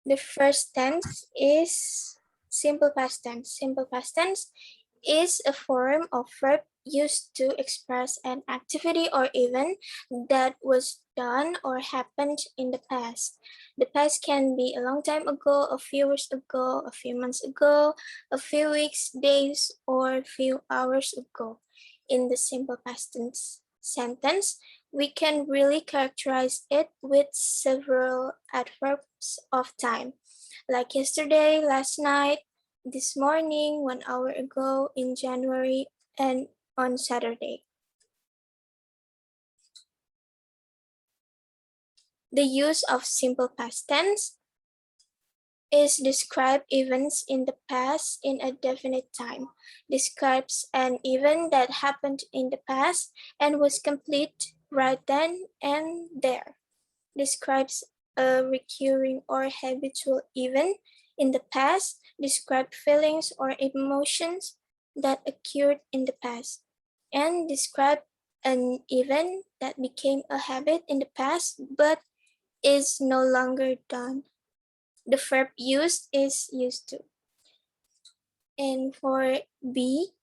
The first tense is simple past tense. Simple past tense is a form of verb used to express an activity or event that was done or happened in the past. The past can be a long time ago, a few years ago, a few months ago, a few weeks, days, or a few hours ago. In the simple past tense sentence, we can really characterize it with several adverbs of time, like yesterday, last night, this morning, 1 hour ago, in January, and on Saturday. The use of simple past tense is describe events in the past in a definite time, describes an event that happened in the past and was complete right then and there, describes a recurring or habitual event in the past, describe feelings or emotions that occurred in the past, and describe an event that became a habit in the past but is no longer done. The verb used is used to. And for B,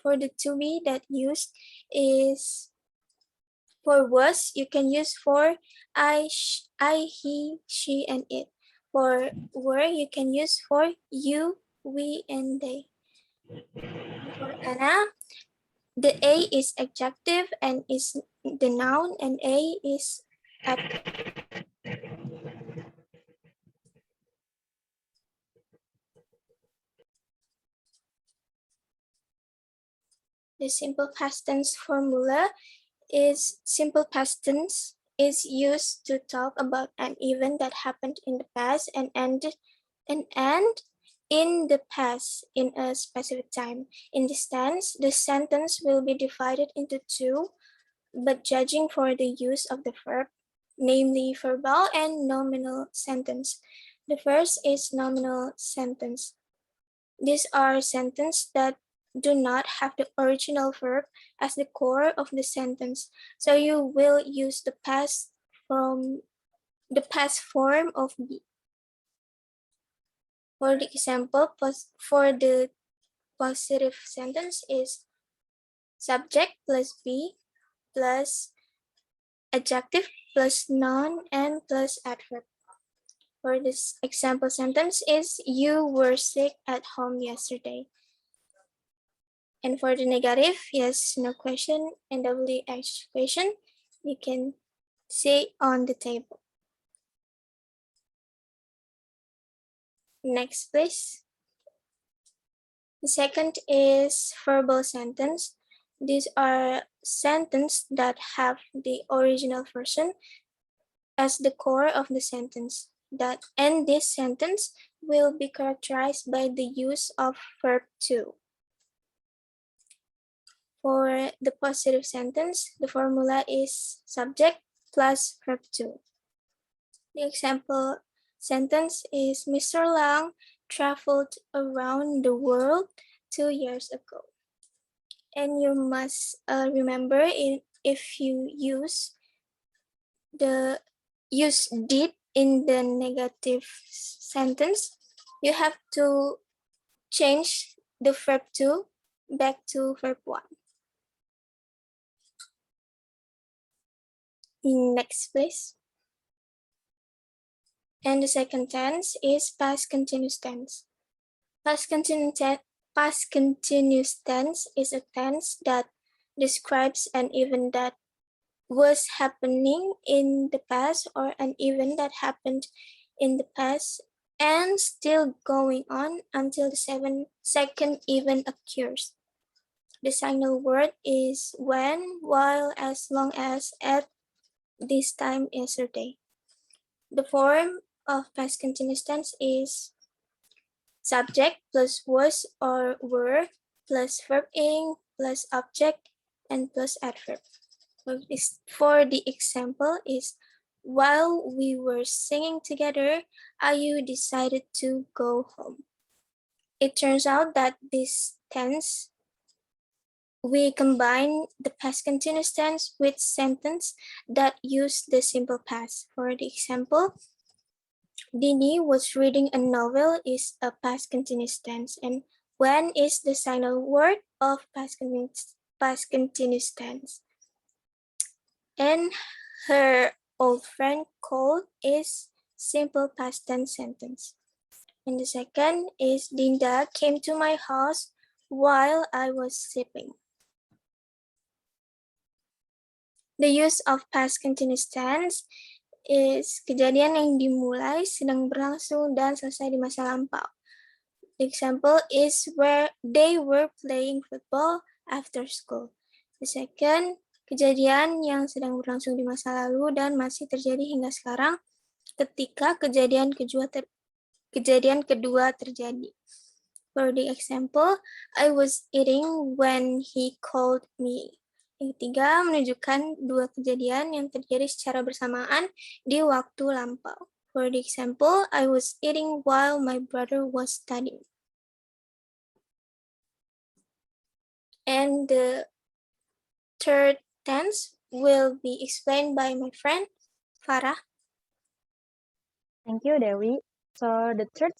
for the to be that used is for was, you can use for I, he, she, and it. For were, you can use for you, we, and they. For Anna, the A is adjective and is the noun, and A is adjective. The simple past tense formula is simple past tense is used to talk about an event that happened in the past and ended and end in the past in a specific time. In this tense, the sentence will be divided into two, but judging for the use of the verb, namely verbal and nominal sentence. The first is nominal sentence. These are sentences that do not have the original verb as the core of the sentence, so you will use the past from the past form of be. For the example, for the positive sentence is subject plus be plus adjective plus noun and plus adverb. For this example sentence is you were sick at home yesterday. And for the negative, yes, no question, and WH question, you can say on the table. Next, please. The second is verbal sentence. These are sentences that have the original version as the core of the sentence. And this sentence will be characterized by the use of verb to. For the positive sentence, the formula is subject plus verb to. The example sentence is Mr. Lang traveled around the world 2 years ago. And you must remember if you use did in the negative sentence, you have to change the verb to back to verb 1. Next, please. And the second tense is past continuous tense. Past continuous tense is a tense that describes an event that was happening in the past or an event that happened in the past and still going on until the second event occurs. The signal word is when, while, as long as, at this time yesterday. The form of past continuous tense is subject plus was or were plus verb ing plus object and plus adverb. For the example is while we were singing together, Ayu decided to go home. It turns out that this tense, we combine the past continuous tense with sentence that use the simple past. For the example, Dini was reading a novel is a past continuous tense. And when is the final word of past continuous tense? And her old friend called is simple past tense sentence. And the second is Dinda came to my house while I was sleeping. The use of past continuous tense is kejadian yang dimulai, sedang berlangsung, dan selesai di masa lampau. The example is where they were playing football after school. The second, kejadian yang sedang berlangsung di masa lalu dan masih terjadi hingga sekarang ketika kejadian kedua terjadi. For the example, I was eating when he called me. Yang ketiga, menunjukkan dua kejadian yang terjadi secara bersamaan di waktu lampau. For the example, I was eating while my brother was studying. And the third tense will be explained by my friend, Farah. Thank you, Dewi. So the third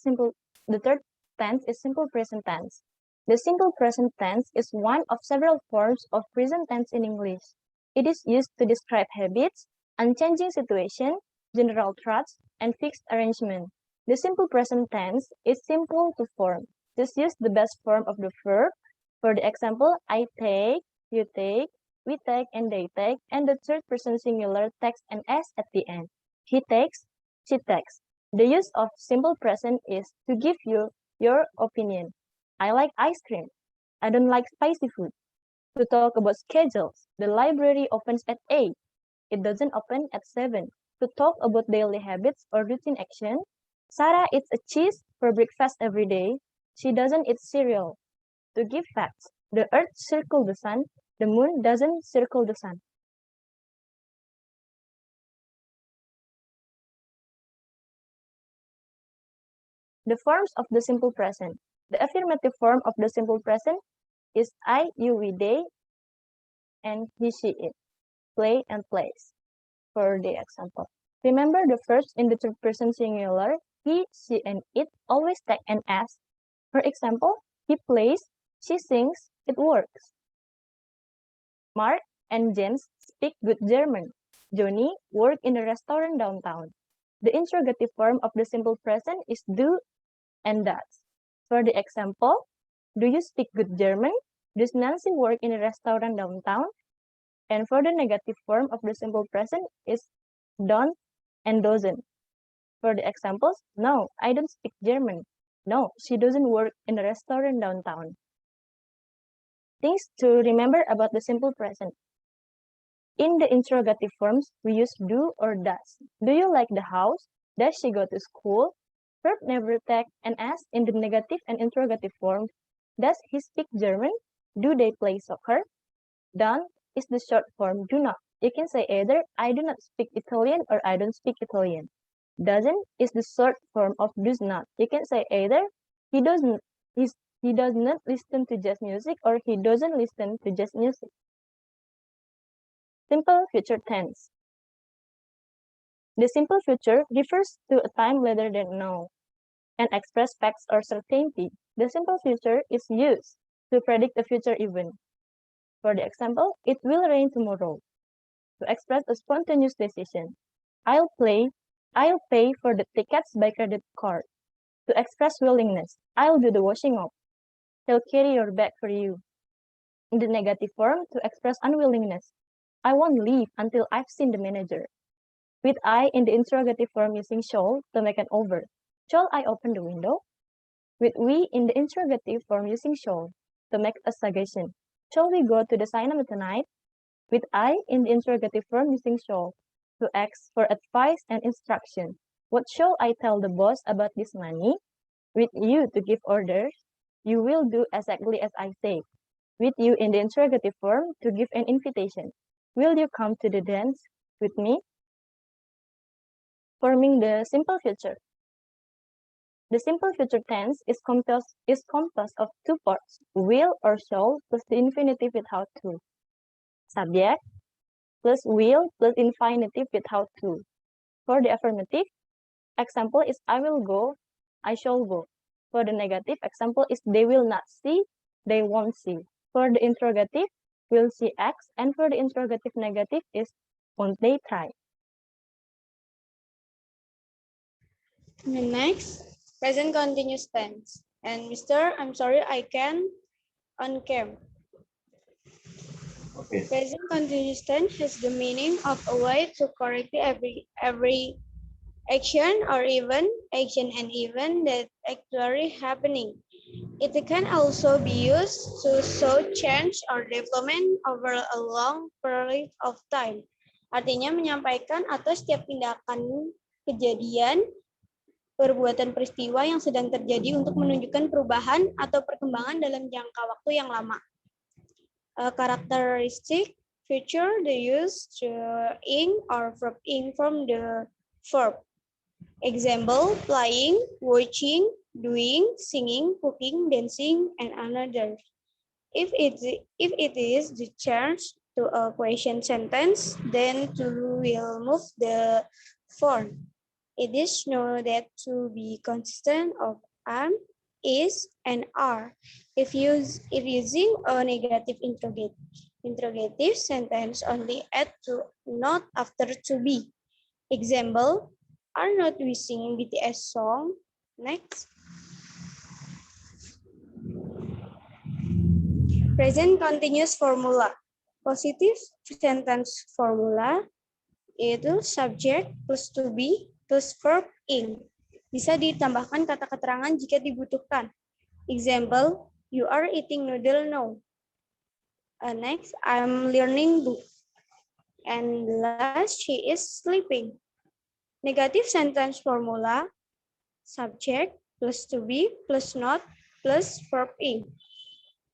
tense is simple present tense. The simple present tense is one of several forms of present tense in English. It is used to describe habits, unchanging situation, general traits, and fixed arrangement. The simple present tense is simple to form. Just use the best form of the verb. For the example, I take, you take, we take, and they take, and the third person singular takes an S at the end. He takes, she takes. The use of simple present is to give you your opinion. I like ice cream. I don't like spicy food. To talk about schedules, the library opens at 8. It doesn't open at 7. To talk about daily habits or routine action, Sarah eats a cheese for breakfast every day. She doesn't eat cereal. To give facts, the earth circles the sun. The moon doesn't circle the sun. The forms of the simple present. The affirmative form of the simple present is I, you, we, they, and he, she, it. Play and plays. For the example, remember the verbs in the third person singular, he, she, and it always take an S. For example, he plays, she sings, it works. Mark and James speak good German. Johnny work in a restaurant downtown. The interrogative form of the simple present is do and does. For the example, do you speak good German? Does Nancy work in a restaurant downtown? And for the negative form of the simple present is don't and doesn't. For the examples, no, I don't speak German. No, she doesn't work in a restaurant downtown. Things to remember about the simple present. In the interrogative forms, we use do or does. Do you like the house? Does she go to school? Verb never take an S in the negative and interrogative forms. Does he speak German? Do they play soccer? Don't is the short form do not. You can say either I do not speak Italian or I don't speak Italian. Doesn't is the short form of does not. You can say either he does not listen to jazz music or he doesn't listen to jazz music. Simple future tense. The simple future refers to a time later than now and express facts or certainty. The simple future is used to predict a future event. For the example, it will rain tomorrow. To express a spontaneous decision. I'll pay for the tickets by credit card. To express willingness. I'll do the washing up. He'll carry your bag for you. In the negative form, to express unwillingness. I won't leave until I've seen the manager. With I in the interrogative form using shall to make an over. Shall I open the window? With we in the interrogative form using shall to make a suggestion. Shall we go to the cinema tonight? With I in the interrogative form using shall to ask for advice and instruction. What shall I tell the boss about this money? With you to give orders. You will do exactly as I say. With you in the interrogative form to give an invitation. Will you come to the dance with me? Forming the simple future. The simple future tense is composed of two parts, will or shall plus the infinitive without to. Subject plus will plus infinitive without to. For the affirmative, example is I will go, I shall go. For the negative example is they will not see, they won't see. For the interrogative, will see X, and for the interrogative negative is won't they try. Next, present continuous tense. And Mr. I'm sorry, I can on cam. Okay. Present continuous tense has the meaning of a way to correct every action or even action and event that actually happening. It can also be used to show change or development over a long period of time. Artinya menyampaikan atau setiap tindakan kejadian perbuatan peristiwa yang sedang terjadi untuk menunjukkan perubahan atau perkembangan dalam jangka waktu yang lama. Characteristic feature the use to ing or verb ing from the verb. Example, playing, watching, doing, singing, cooking, dancing, and another. If it is the change to a question sentence, then to will move the form. It is known that to be consistent of am, is, and are. If using a negative interrogative sentence, only add to, not after to be. Example, are not we singing BTS song? Next. Present continuous formula. Positive sentence formula yaitu subject plus to be plus verb ing. Bisa ditambahkan kata keterangan jika dibutuhkan. Example, you are eating noodle now. Next, I'm learning book. And last, she is sleeping. Negative sentence formula, subject plus to be plus not plus verb ing.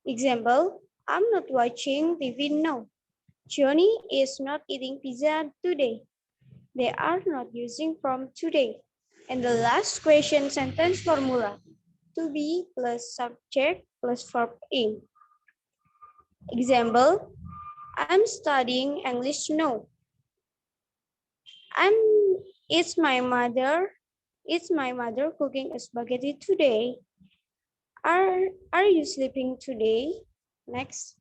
Example, I'm not watching TV now. Johnny is not eating pizza today. They are not using from today. And the last question sentence formula, to be plus subject plus verb ing. Example, I'm studying English now. It's my mother cooking spaghetti today. Are you sleeping today? Next.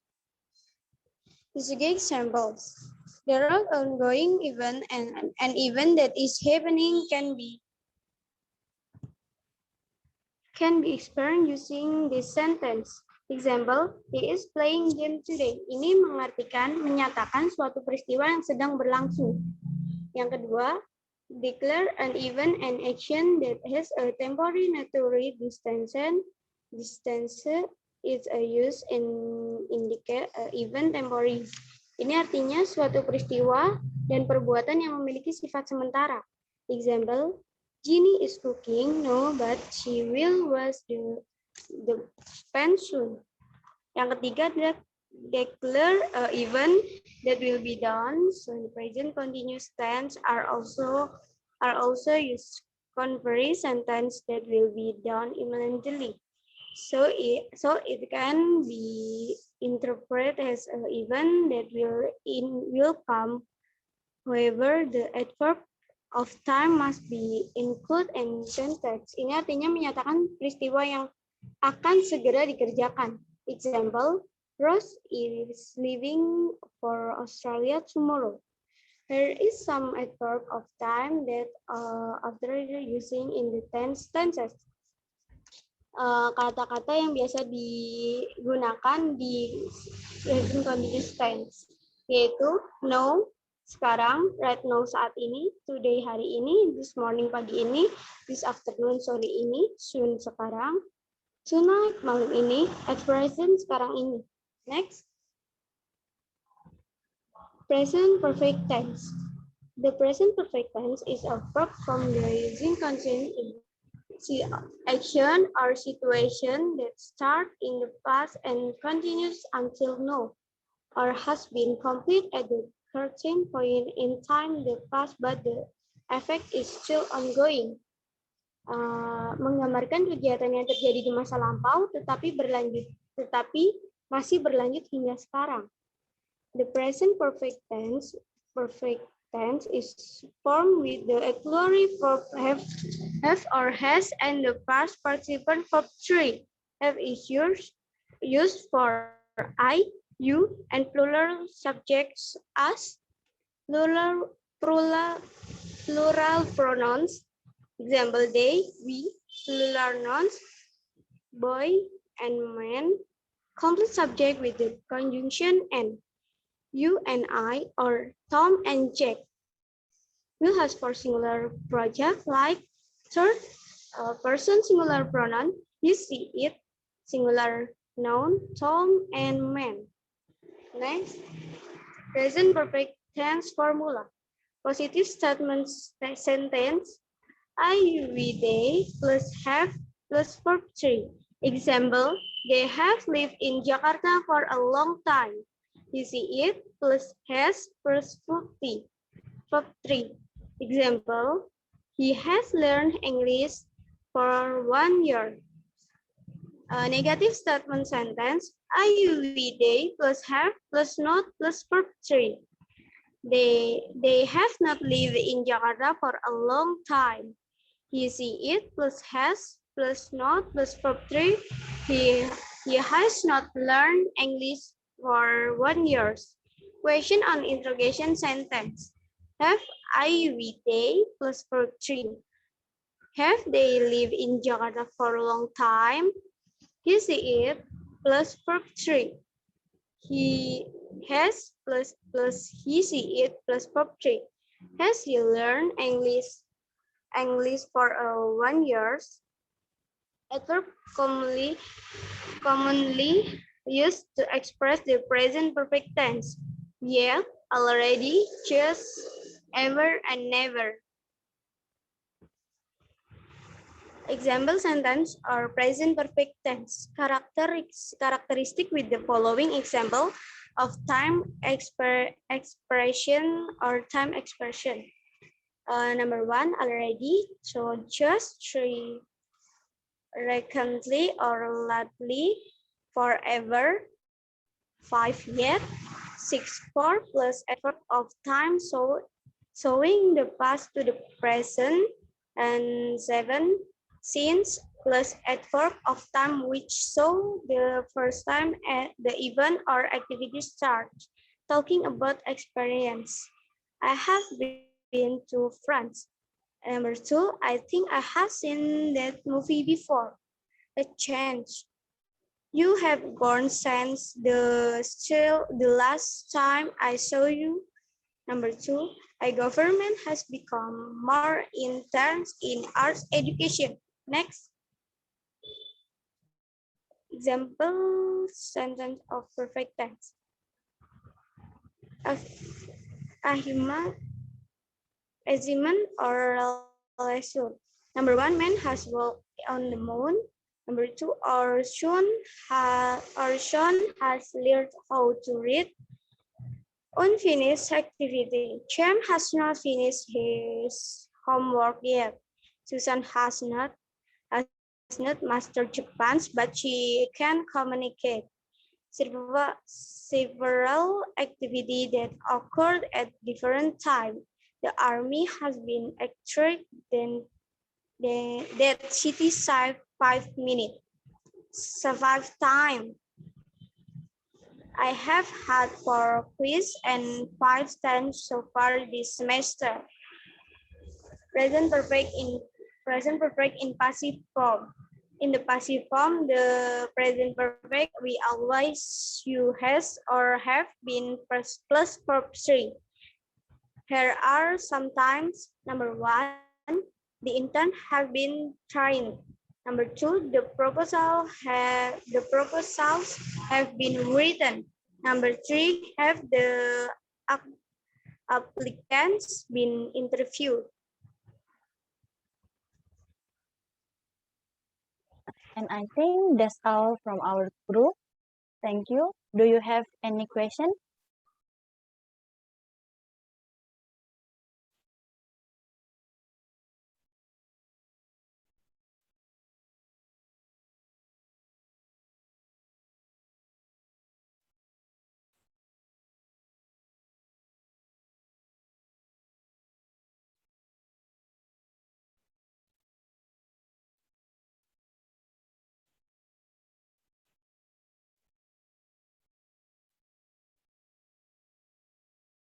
These are examples. There are ongoing event and an event that is happening can be experienced using this sentence. Example, he is playing game today. Ini menyatakan suatu peristiwa yang sedang berlangsung. Yang kedua, declare an event and action that has a temporary natural distance. Distance is a use in indicate event temporary. Ini artinya suatu peristiwa dan perbuatan yang memiliki sifat sementara. Example, Ginny is cooking, no, but she will wash the pan soon. Yang ketiga, declare event that will be done. So the present continuous tense are also used converse sentence that will be done immediately. So it can be interpreted as an event that will come. However, the adverb of time must be included in sentence. Ini artinya menyatakan peristiwa yang akan segera dikerjakan. Example, Rose is leaving for Australia tomorrow. There is some adverb of time that after using in the tenses. Kata-kata yang biasa digunakan di present continuous tense, yaitu now, sekarang, right now saat ini, today hari ini, this morning pagi ini, this afternoon sore ini, soon sekarang, tonight malam ini, at present sekarang ini. Next. Present perfect tense. The present perfect tense is a verb from the using consonant in action or situation that start in the past and continues until now, or has been complete at the certain point in time the past, but the effect is still ongoing. Menggambarkan kegiatan yang terjadi di masa lampau, tetapi masih berlanjut hingga sekarang. The present perfect tense is formed with the auxiliary verb have or has and the past participle verb 3. Have is used for I, you, and plural subjects as plural, plural, plural pronouns. Example, they, we, plural nouns, boy and man. Complete subject with the conjunction and. You and I, or Tom and Jack. Will has for singular project like third person singular pronoun, you see it, singular noun, Tom and man. Next, present perfect tense formula. Positive statement sentence, I, we, they, plus have, plus verb 3. Example, they have lived in Jakarta for a long time. You see it, plus has, plus verb 3. Example, he has learned English for 1 year. A negative statement sentence, I, we, they, plus have, plus not, plus verb 3. They have not lived in Jakarta for a long time. He, see it, plus has, plus not, plus verb 3. He has not learned English for 1 year. Question on interrogation sentence. Have I, we, they, plus verb 3. Have they lived in Jakarta for a long time? He, see it, plus verb 3. He has plus he, see it, plus verb 3. Has he learned English for 1 year? Adverb commonly used to express the present perfect tense. Yeah, already, just, ever, and never. Example sentence or present perfect tense. Characteristic with the following example of time expression or time expression. Number 1, already. So just, 3, recently or lately, forever, 5, yet, 6, for plus effort of time, so showing the past to the present, and 7, since plus adverb of time which show the first time the event or activity starts. Talking about experience. I have been to France. Number 2, I think I have seen that movie before. A change. You have gone since the last time I saw you. Number 2, a government has become more intense in arts education. Next. Example sentence of perfect tense. Ahima, aziman or leisure. Number 1, man has walked on the moon. Number 2, our son has learned how to read. Unfinished activity. Chem has not finished his homework yet. Susan has not mastered Japanese, but she can communicate. Several activities that occurred at different times. The army has been active that city saved 5 minutes. Survive time. I have had 4 quiz and 5 stands so far this semester. Present perfect in passive form. In the passive form, the present perfect we always use has or have been plus verb 3. Here are sometimes. Number 1, the intern have been trained. Number 2, the proposals have been written. Number 3, have the applicants been interviewed. And I think that's all from our group. Thank you. Do you have any question?